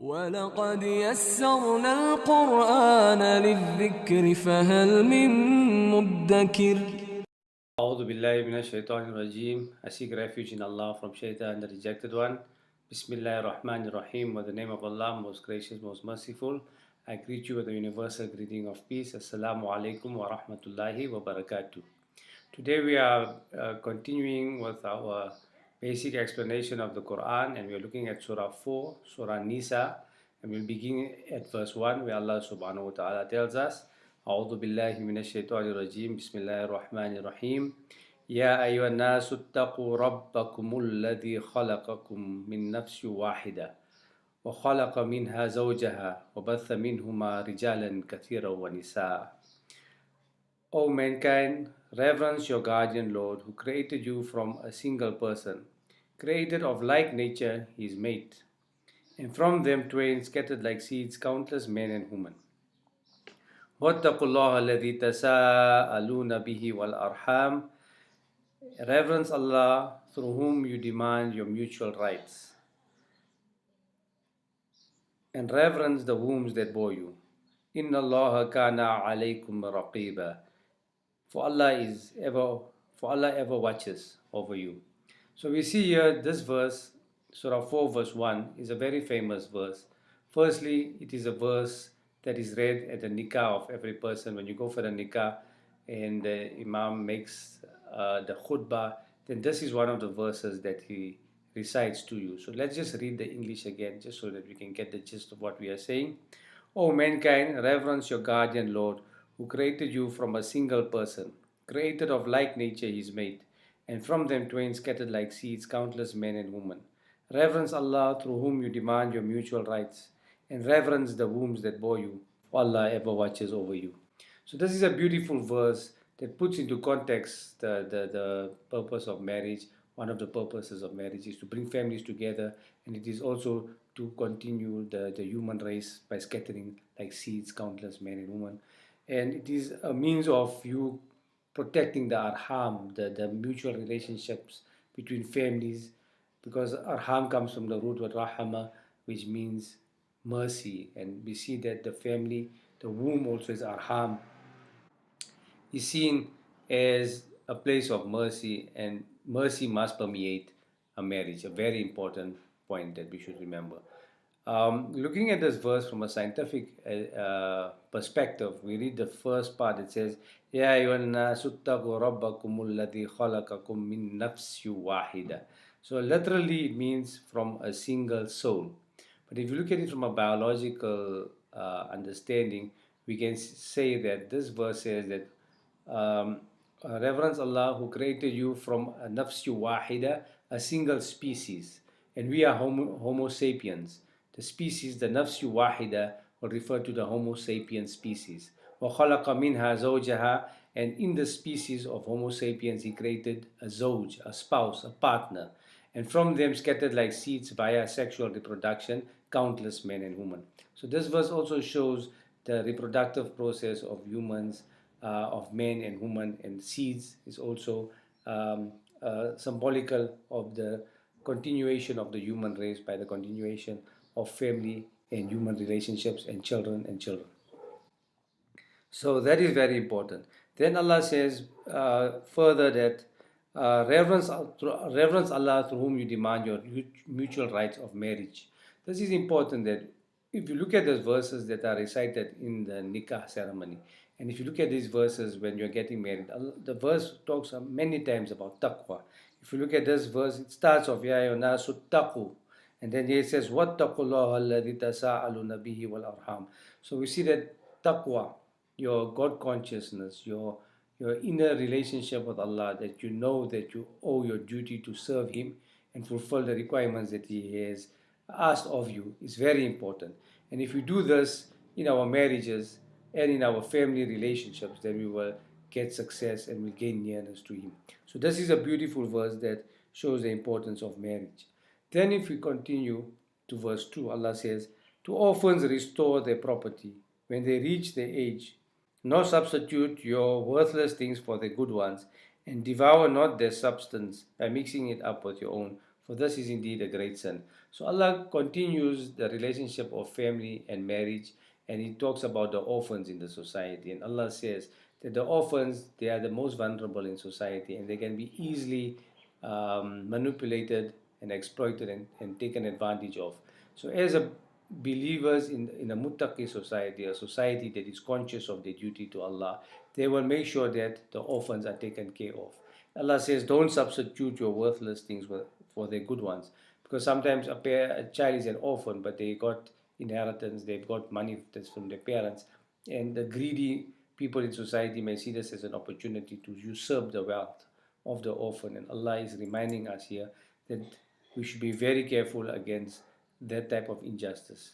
ولقد يسرنا القرآن للذكر فهل من مدكر. أعوذ بالله من الشيطان الرجيم. I seek refuge in Allah from Shaitan, the rejected one. Bismillah ar-Rahman ar-Rahim. With the name of Allah, most gracious, most merciful. I greet you with the universal greeting of peace. Assalamu alaikum wa rahmatullahi wa barakatuh. Today we are continuing with our basic explanation of the Quran, and we are looking at Surah 4, Surah Nisa, and we'll begin at verse 1 where Allah subhanahu wa ta'ala tells us, أعوذ بالله من الشيطان الرجيم بسم الله الرحمن الرحيم يا أيها الناس اتقوا ربكم الذي خلقكم من نفس واحدة وخلق منها زوجها وبث منهما رجالا كثيرا ونساء. O mankind, reverence your guardian Lord who created you from a single person, created of like nature his mate, and from them twain scattered like seeds countless men and women. واتقوا الله الذي تساءلون به والأرحام. Reverence Allah through whom you demand your mutual rights, and reverence the wombs that bore you. إن الله كان عليكم رقيبا. For Allah ever watches over you. So we see here this verse, Surah 4 verse 1, is a very famous verse. Firstly, it is a verse that is read at the nikah of every person. When you go for the nikah and the imam makes the khutbah, then this is one of the verses that he recites to you. So let's just read the English again, just so that we can get the gist of what we are saying. O mankind, reverence your guardian Lord, who created you from a single person, created of like nature his mate, and from them twain scattered like seeds countless men and women. Reverence Allah through whom you demand your mutual rights, and reverence the wombs that bore you, for Allah ever watches over you. So this is a beautiful verse that puts into context the purpose of marriage. One of the purposes of marriage is to bring families together, and it is also to continue the human race by scattering like seeds countless men and women. And it is a means of you protecting the arham, the mutual relationships between families, because arham comes from the root word rahama, which means mercy. And we see that the family, the womb also is arham, is seen as a place of mercy, and mercy must permeate a marriage, a very important point that we should remember. Looking at this verse from a scientific perspective, we read the first part. It says, "Ya ayyuhan-nasu rabbakumul ladhi khalaqakum min nafsin wahida." So literally, it means from a single soul. But if you look at it from a biological understanding, we can say that this verse says that reverence Allah who created you from a nafsu wahida, a single species, and we are homo sapiens. The species, the nafsu wahida, will refer to the homo sapiens species. وَخَلَقَ مِنْهَا زَوْجَهَا. And in the species of homo sapiens he created a zoj, a spouse, a partner, and from them scattered like seeds via sexual reproduction countless men and women. So this verse also shows the reproductive process of humans, of men and women, and seeds is also symbolical of the continuation of the human race by the continuation of family and human relationships and children and children. So that is very important. Then Allah says further that reverence Allah through whom you demand your mutual rights of marriage. This is important, that if you look at those verses that are recited in the nikah ceremony, and if you look at these verses when you're getting married, the verse talks many times about taqwa. If you look at this verse, it starts off, Ya ayyuhan nasu taqu, and then it says, Wattaqullaha alladhi tasa'aluna bihi wal arham. So we see that taqwa, your God consciousness, your inner relationship with Allah, that you know that you owe your duty to serve Him and fulfill the requirements that He has asked of you, is very important. And if we do this in our marriages and in our family relationships, then we will get success and will gain nearness to Him. So this is a beautiful verse that shows the importance of marriage. Then if we continue to verse 2, Allah says, "To orphans restore their property when they reach their age. Nor substitute your worthless things for the good ones, and devour not their substance by mixing it up with your own, for this is indeed a great sin. So Allah continues the relationship of family and marriage, and He talks about the orphans in the society. And Allah says that the orphans, they are the most vulnerable in society, and they can be easily manipulated and exploited and taken advantage of. So as a believers in a muttaqi society, a society that is conscious of their duty to Allah, they will make sure that the orphans are taken care of. Allah says, don't substitute your worthless things for the good ones. Because sometimes a child is an orphan, but they got inheritance, they've got money that's from their parents, and the greedy people in society may see this as an opportunity to usurp the wealth of the orphan. And Allah is reminding us here that we should be very careful against that type of injustice.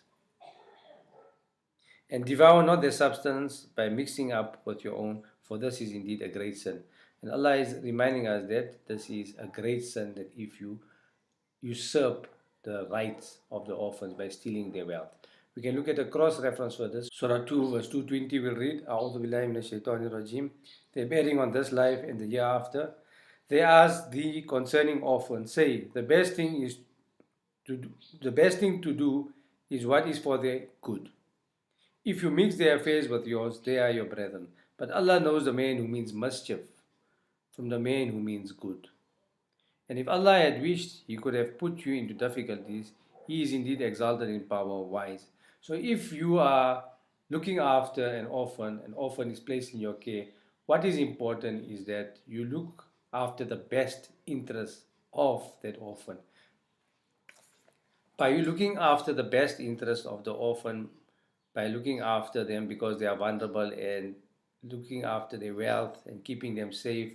And devour not their substance by mixing up with your own, for this is indeed a great sin. And Allah is reminding us that this is a great sin, that if you usurp the rights of the orphans by stealing their wealth. We can look at a cross reference for this. Surah 2 verse 220 will read, A'udhu billahi minash shaitanir rajim. They're bearing on this life and the year after. They ask thee concerning orphans, say, the best thing to do is what is for their good. If you mix their affairs with yours, they are your brethren. But Allah knows the man who means mischief from the man who means good. And if Allah had wished, He could have put you into difficulties. He is indeed exalted in power, wise. So if you are looking after an orphan is placed in your care, what is important is that you look after the best interest of that orphan. By you looking after the best interest of the orphan, by looking after them because they are vulnerable and looking after their wealth and keeping them safe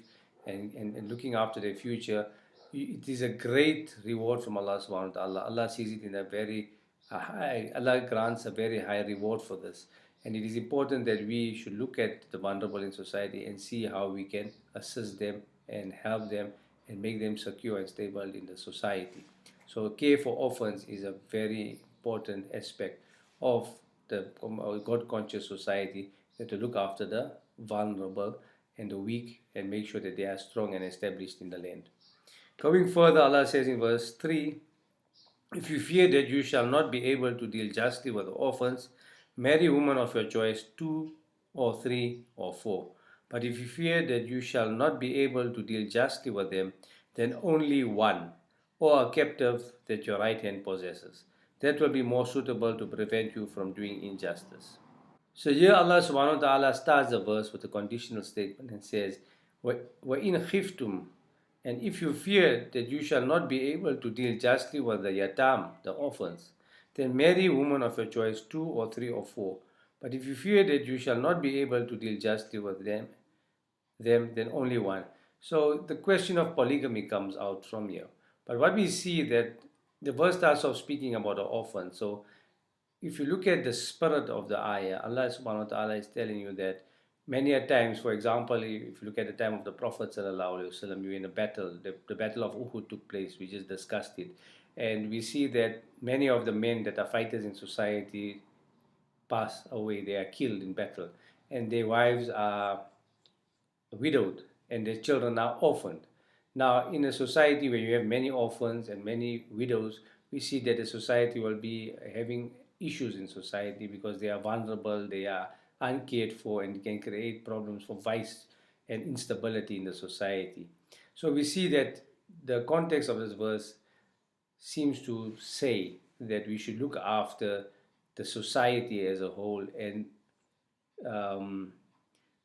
and looking after their future, it is a great reward from Allah subhanahu wa ta'ala. Allah sees it in a very high, Allah grants a very high reward for this. And it is important that we should look at the vulnerable in society and see how we can assist them and help them and make them secure and stable in the society. So care for orphans is a very important aspect of the God-conscious society, that to look after the vulnerable and the weak and make sure that they are strong and established in the land. Going further, Allah says in verse 3, if you fear that you shall not be able to deal justly with the orphans, marry women of your choice, 2 or 3 or 4. But if you fear that you shall not be able to deal justly with them, then only one, or a captive that your right hand possesses. That will be more suitable to prevent you from doing injustice. So here Allah subhanahu wa ta'ala starts the verse with a conditional statement and says, وَإِنْ خِفْتُمْ, and if you fear that you shall not be able to deal justly with the yatam, the orphans, then marry a woman of your choice, 2 or 3 or 4. But if you fear that you shall not be able to deal justly with them, then only one. So the question of polygamy comes out from here. But what we see that the verse starts off speaking about the orphan. So if you look at the spirit of the ayah, Allah subhanahu wa ta'ala is telling you that many a times, for example, if you look at the time of the Prophet sallallahu alaihi wasallam, you were in a battle, the battle of Uhud took place, we just discussed it. And we see that many of the men that are fighters in society pass away, they are killed in battle, and their wives are widowed and their children are orphaned. Now, in a society where you have many orphans and many widows, we see that the society will be having issues in society because they are vulnerable, they are uncared for, and can create problems for vice and instability in the society. So we see that the context of this verse seems to say that we should look after the society as a whole and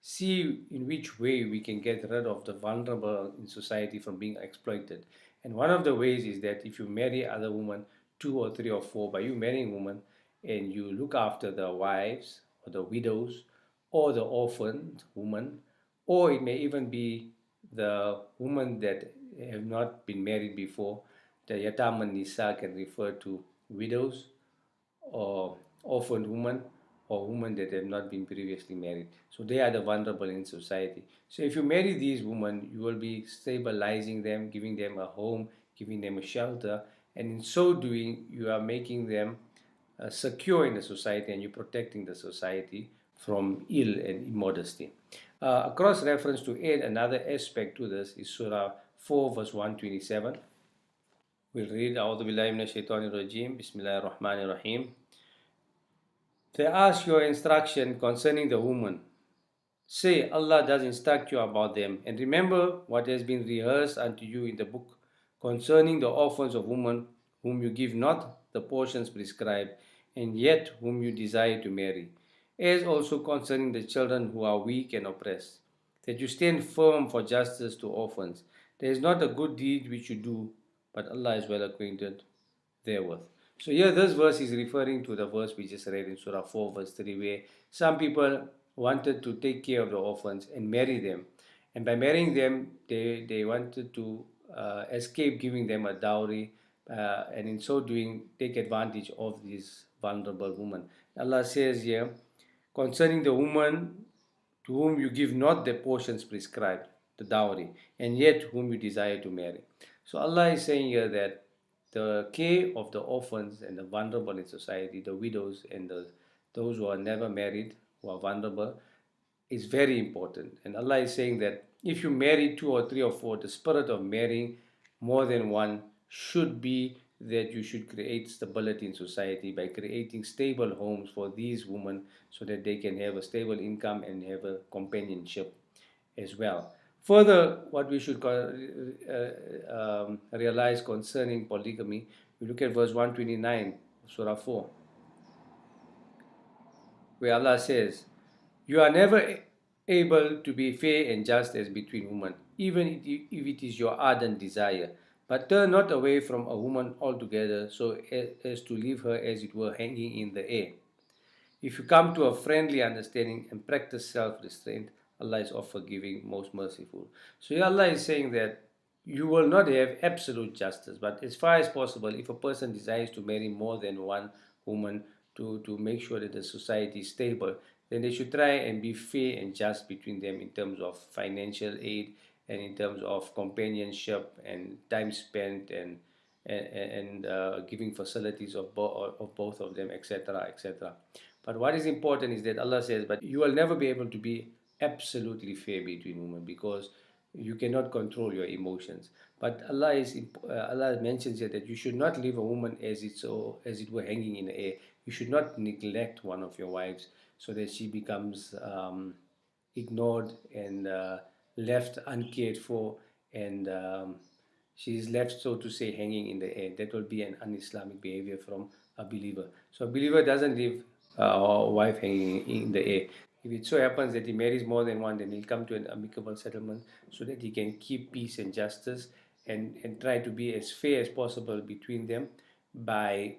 see in which way we can get rid of the vulnerable in society from being exploited. And one of the ways is that if you marry other women, 2 or 3 or 4, by you marrying women and you look after the wives or the widows or the orphaned woman, or it may even be the women that have not been married before. The yatam and nisa can refer to widows or orphaned women or women that have not been previously married. So they are the vulnerable in society. So if you marry these women, you will be stabilizing them, giving them a home, giving them a shelter, and in so doing, you are making them secure in the society and you're protecting the society from ill and immodesty. A cross reference to add another aspect to this is Surah 4 verse 127, We'll read A'udhu Billahi Minash Shaitanir Rajim. Bismillahir Rahmanir Rahim. They ask your instruction concerning the woman. Say, Allah does instruct you about them, and remember what has been rehearsed unto you in the book concerning the orphans of women whom you give not the portions prescribed, and yet whom you desire to marry, as also concerning the children who are weak and oppressed, that you stand firm for justice to orphans. There is not a good deed which you do, but Allah is well acquainted therewith. So here this verse is referring to the verse we just read in Surah 4 verse 3, where some people wanted to take care of the orphans and marry them. And by marrying them, they wanted to escape giving them a dowry, and in so doing take advantage of these vulnerable women. Allah says here, concerning the woman to whom you give not the portions prescribed, the dowry, and yet whom you desire to marry. So Allah is saying here that the care of the orphans and the vulnerable in society, the widows and those who are never married, who are vulnerable, is very important. And Allah is saying that if you marry two or three or four, the spirit of marrying more than one should be that you should create stability in society by creating stable homes for these women so that they can have a stable income and have a companionship as well. Further, what we should realize concerning polygamy, we look at verse 129 of Surah 4, where Allah says, you are never able to be fair and just as between women, even if it is your ardent desire. But turn not away from a woman altogether, so as to leave her as it were hanging in the air. If you come to a friendly understanding and practice self-restraint, Allah is oft forgiving, most merciful. So here Allah is saying that you will not have absolute justice, but as far as possible, if a person desires to marry more than one woman to make sure that the society is stable, then they should try and be fair and just between them in terms of financial aid and in terms of companionship and time spent and giving facilities of both of them, etc., etc. But what is important is that Allah says, but you will never be able to be absolutely fair between women because you cannot control your emotions. But Allah mentions here that you should not leave a woman as it were hanging in the air. You should not neglect one of your wives so that she becomes ignored and left uncared for, and she is left, so to say, hanging in the air. That will be an un-Islamic behavior from a believer. So a believer doesn't leave a wife hanging in the air. If it so happens that he marries more than one, then he'll come to an amicable settlement so that he can keep peace and justice and try to be as fair as possible between them by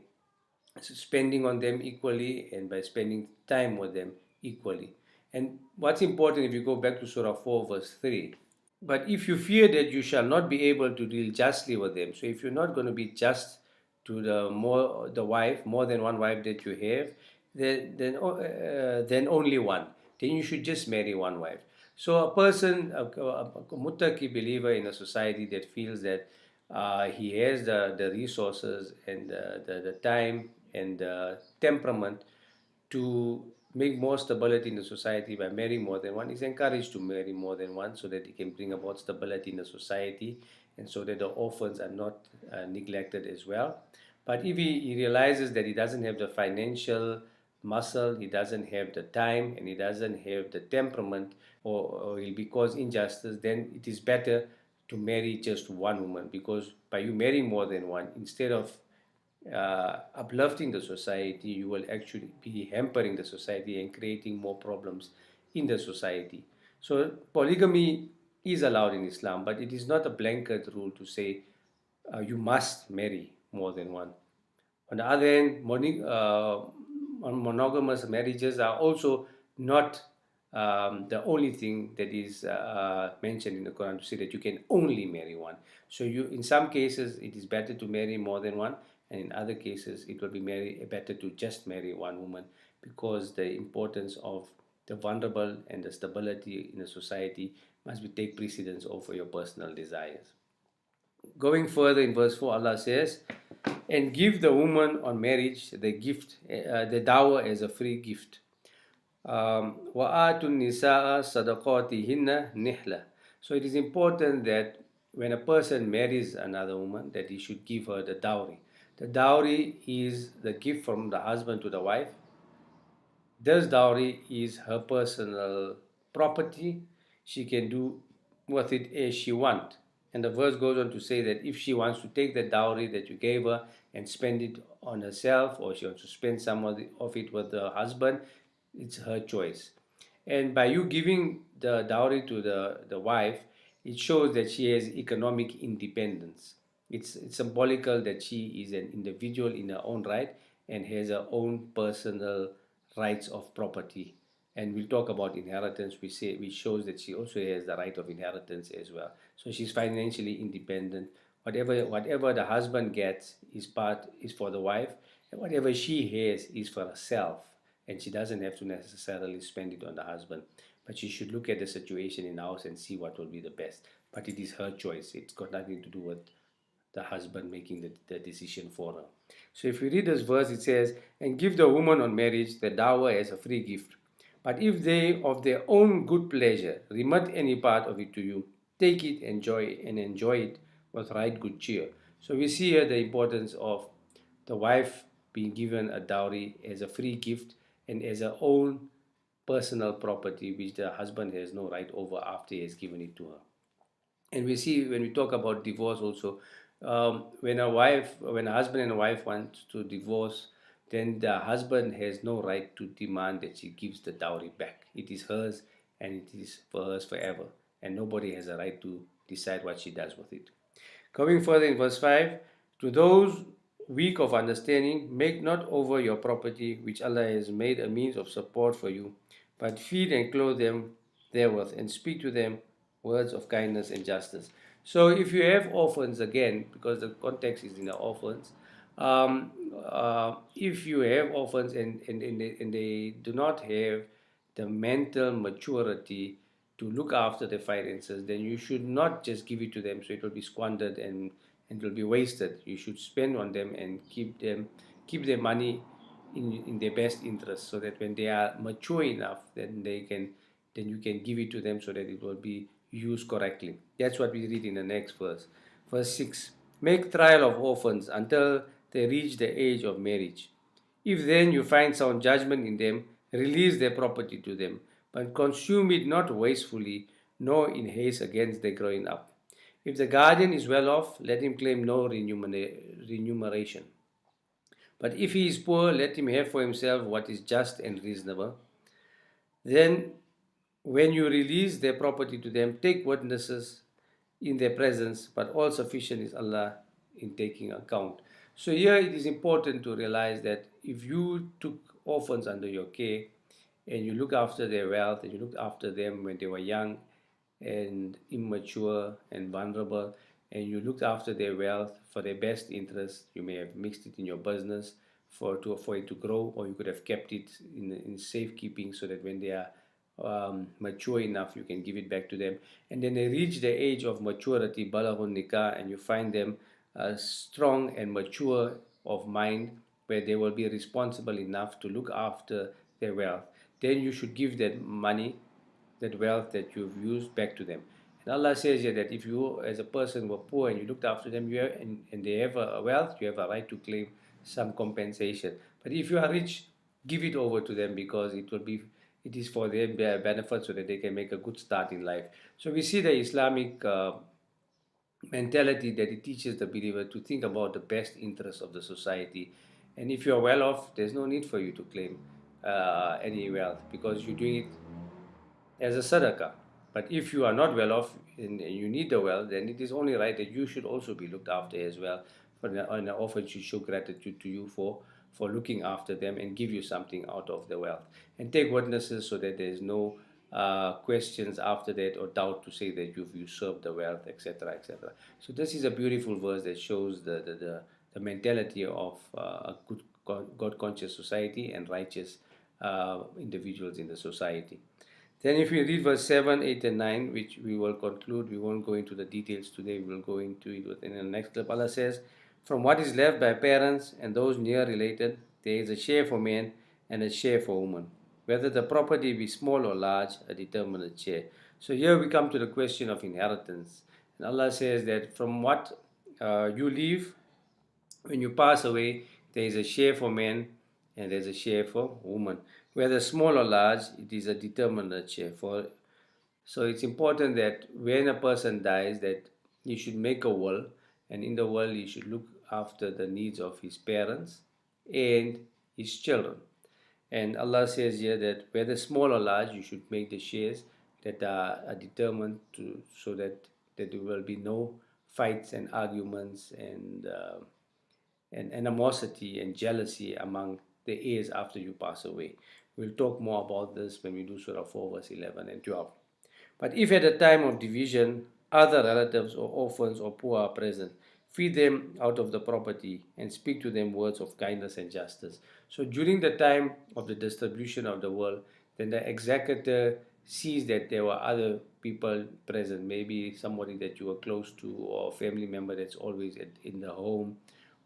spending on them equally and by spending time with them equally. And what's important, if you go back to Surah 4 verse 3, but if you fear that you shall not be able to deal justly with them, so if you're not going to be just to the wife, more than one wife that you have, then only one. Then you should just marry one wife. So a person, a muttaqi believer in a society that feels that he has the resources and the time and the temperament to make more stability in the society by marrying more than one, is encouraged to marry more than one so that he can bring about stability in the society and so that the orphans are not neglected as well. But if he realizes that he doesn't have the financial muscle, he doesn't have the time, and he doesn't have the temperament, or he'll be caused injustice, then it is better to marry just one woman, because by you marrying more than one, instead of uplifting the society, you will actually be hampering the society and creating more problems in the society. So polygamy is allowed in Islam, but it is not a blanket rule to say you must marry more than one. On the other hand, monogamous marriages are also not the only thing that is mentioned in the Quran to say that you can only marry one. So in some cases, it is better to marry more than one, and in other cases, it will be better to just marry one woman, because the importance of the vulnerable and the stability in the society must take precedence over your personal desires. Going further in verse 4, Allah says, and give the woman on marriage the gift, the dower as a free gift. وَآتُوا النِّسَاءَ صَدَقَاتِهِنَّ نِحْلَةً. So it is important that when a person marries another woman, that he should give her the dowry. The dowry is the gift from the husband to the wife. This dowry is her personal property. She can do with it as she wants. And the verse goes on to say that if she wants to take the dowry that you gave her and spend it on herself, or she wants to spend some of it with her husband, it's her choice. And by you giving the dowry to the wife, it shows that she has economic independence. It's symbolical that she is an individual in her own right and has her own personal rights of property. And we'll talk about inheritance. Which shows that she also has the right of inheritance as well. So she's financially independent. Whatever the husband gets is for the wife, and whatever she has is for herself. And she doesn't have to necessarily spend it on the husband. But she should look at the situation in the house and see what will be the best. But it is her choice. It's got nothing to do with the husband making the decision for her. So if you read this verse, it says, "And give the woman on marriage the dower as a free gift. But if they of their own good pleasure remit any part of it to you, take it, enjoy it with right good cheer." So we see here the importance of the wife being given a dowry as a free gift and as her own personal property, which the husband has no right over after he has given it to her. And we see when we talk about divorce also, when a husband and a wife want to divorce, then the husband has no right to demand that she gives the dowry back. It is hers, and it is for hers forever, and nobody has a right to decide what she does with it. Going further in verse 5, to those weak of understanding, make not over your property, which Allah has made a means of support for you, but feed and clothe them therewith, and speak to them words of kindness and justice. So if you have orphans, again, because the context is in the orphans, if you have orphans and they do not have the mental maturity to look after their finances, then you should not just give it to them so it will be squandered and it will be wasted. You should spend on them and keep their money in their best interest, so that when they are mature enough, then you can give it to them so that it will be used correctly. That's what we read in the next verse. Verse 6, make trial of orphans until they reach the age of marriage. If then you find sound judgment in them, release their property to them, but consume it not wastefully, nor in haste against their growing up. If the guardian is well off, let him claim no remuneration. But if he is poor, let him have for himself what is just and reasonable. Then, when you release their property to them, take witnesses in their presence, but all sufficient is Allah in taking account. So here it is important to realize that if you took orphans under your care and you look after their wealth and you look after them when they were young and immature and vulnerable, and you looked after their wealth for their best interest, you may have mixed it in your business for it to grow, or you could have kept it in safekeeping so that when they are mature enough, you can give it back to them. And then they reach the age of maturity, balaghun nikah, and you find them strong and mature of mind, where they will be responsible enough to look after their wealth. Then you should give that money, that wealth that you've used, back to them. And Allah says here that if you as a person were poor and you looked after them, and they have a wealth, you have a right to claim some compensation. But if you are rich, give it over to them, because it is for their benefit, so that they can make a good start in life. So we see the Islamic mentality that it teaches the believer to think about the best interests of the society. And if you're well off, there's no need for you to claim any wealth, because you're doing it as a sadaqah. But if you are not well off and you need the wealth, then it is only right that you should also be looked after as well. And the orphan should show gratitude to you for looking after them and give you something out of the wealth. And take witnesses so that there is no questions after that, or doubt to say that you've usurped the wealth, etc., etc. So this is a beautiful verse that shows the mentality of a good God-conscious society and righteous individuals in the society. Then if we read verse 7, 8 and 9, which we will conclude, we won't go into the details today, we will go into it within the next clip. Allah says, from what is left by parents and those near related, there is a share for men and a share for women. Whether the property be small or large, a determinate share. So here we come to the question of inheritance. And Allah says that from what you leave, when you pass away, there is a share for men and there's a share for women. Whether small or large, it is a determinate share. So it's important that when a person dies, that he should make a will, and in the will he should look after the needs of his parents and his children. And Allah says here that whether small or large, you should make the shares that are determined to, so that there will be no fights and arguments and animosity and jealousy among the heirs after you pass away. We'll talk more about this when we do Surah 4, verse 11 and 12. But if at the time of division other relatives or orphans or poor are present, feed them out of the property and speak to them words of kindness and justice. So during the time of the distribution of the will, then the executor sees that there were other people present, maybe somebody that you were close to, or a family member that's always in the home,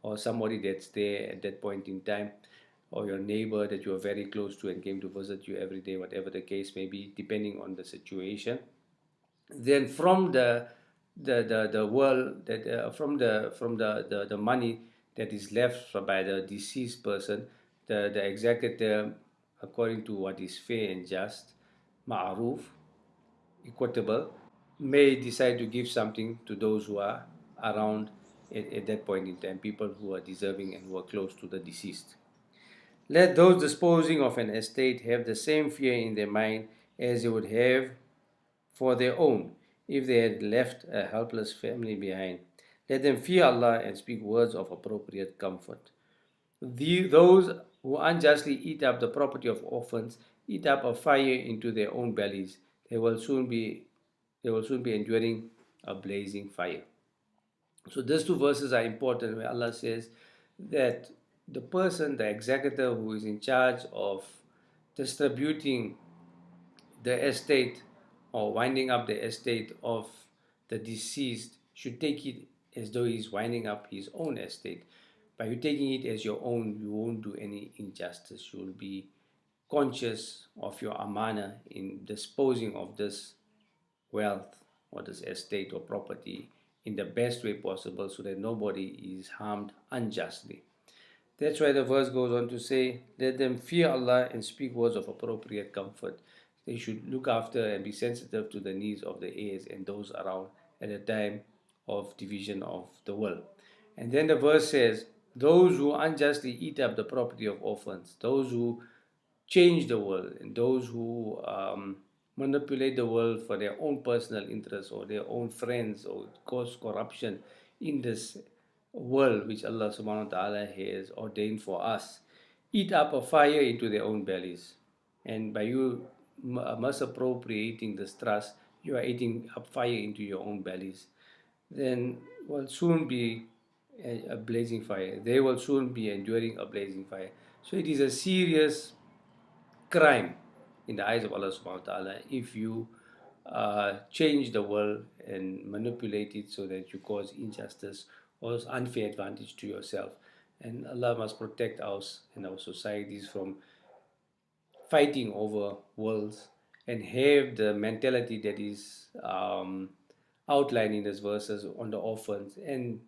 or somebody that's there at that point in time, or your neighbor that you are very close to and came to visit you every day, whatever the case may be, depending on the situation. Then from the world that from the money that is left by the deceased person, the executor, according to what is fair and just, ma'ruf, equitable, may decide to give something to those who are around at that point in time, people who are deserving and who are close to the deceased. Let those disposing of an estate have the same fear in their mind as they would have for their own if they had left a helpless family behind. Let them fear Allah and speak words of appropriate comfort. Those who unjustly eat up the property of orphans eat up a fire into their own bellies. They will soon be enduring a blazing fire. So these two verses are important where Allah says that the person, the executor who is in charge of distributing the estate or winding up the estate of the deceased should take it as though he's winding up his own estate. By you taking it as your own, you won't do any injustice. You will be conscious of your amana in disposing of this wealth or this estate or property in the best way possible so that nobody is harmed unjustly. That's why the verse goes on to say, let them fear Allah and speak words of appropriate comfort. They should look after and be sensitive to the needs of the heirs and those around at the time of division of the will. And then the verse says, those who unjustly eat up the property of orphans, those who change the world, and those who manipulate the world for their own personal interests or their own friends or cause corruption in this world which Allah subhanahu wa ta'ala has ordained for us, eat up a fire into their own bellies. And by you misappropriating this trust, you are eating up fire into your own bellies. Then will soon be a blazing fire. They will soon be enduring a blazing fire. So it is a serious crime in the eyes of Allah subhanahu wa ta'ala if you change the world and manipulate it so that you cause injustice or unfair advantage to yourself. And Allah must protect us and our societies from fighting over worlds and have the mentality that is outlined in these verses on the orphans and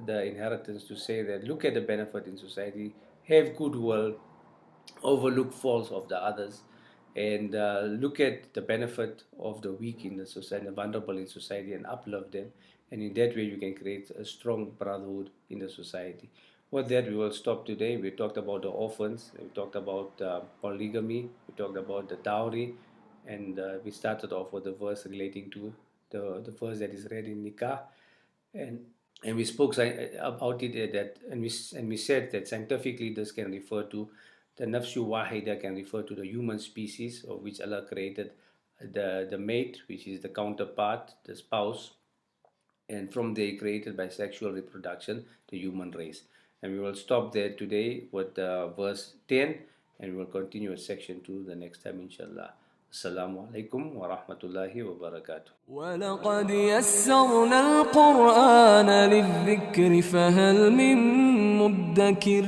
the inheritance, to say that look at the benefit in society, have goodwill, overlook faults of the others, and look at the benefit of the weak in the society, the vulnerable in society, and uplift them. And in that way, you can create a strong brotherhood in the society. With that, we will stop today. We talked about the orphans, we talked about polygamy, we talked about the dowry, and we started off with the verse relating to the verse that is read in Nikah. And we spoke about it and we said that scientifically this can refer to the nafsu wahida, can refer to the human species of which Allah created the mate, which is the counterpart, the spouse, and from there created by sexual reproduction the human race. And we will stop there today with verse 10, and we will continue with section 2 the next time, inshallah. Assalamu alaikum wa rahmatullahi wa barakatuh. ولقد يسرنا القرآن للذكر فهل من مدكر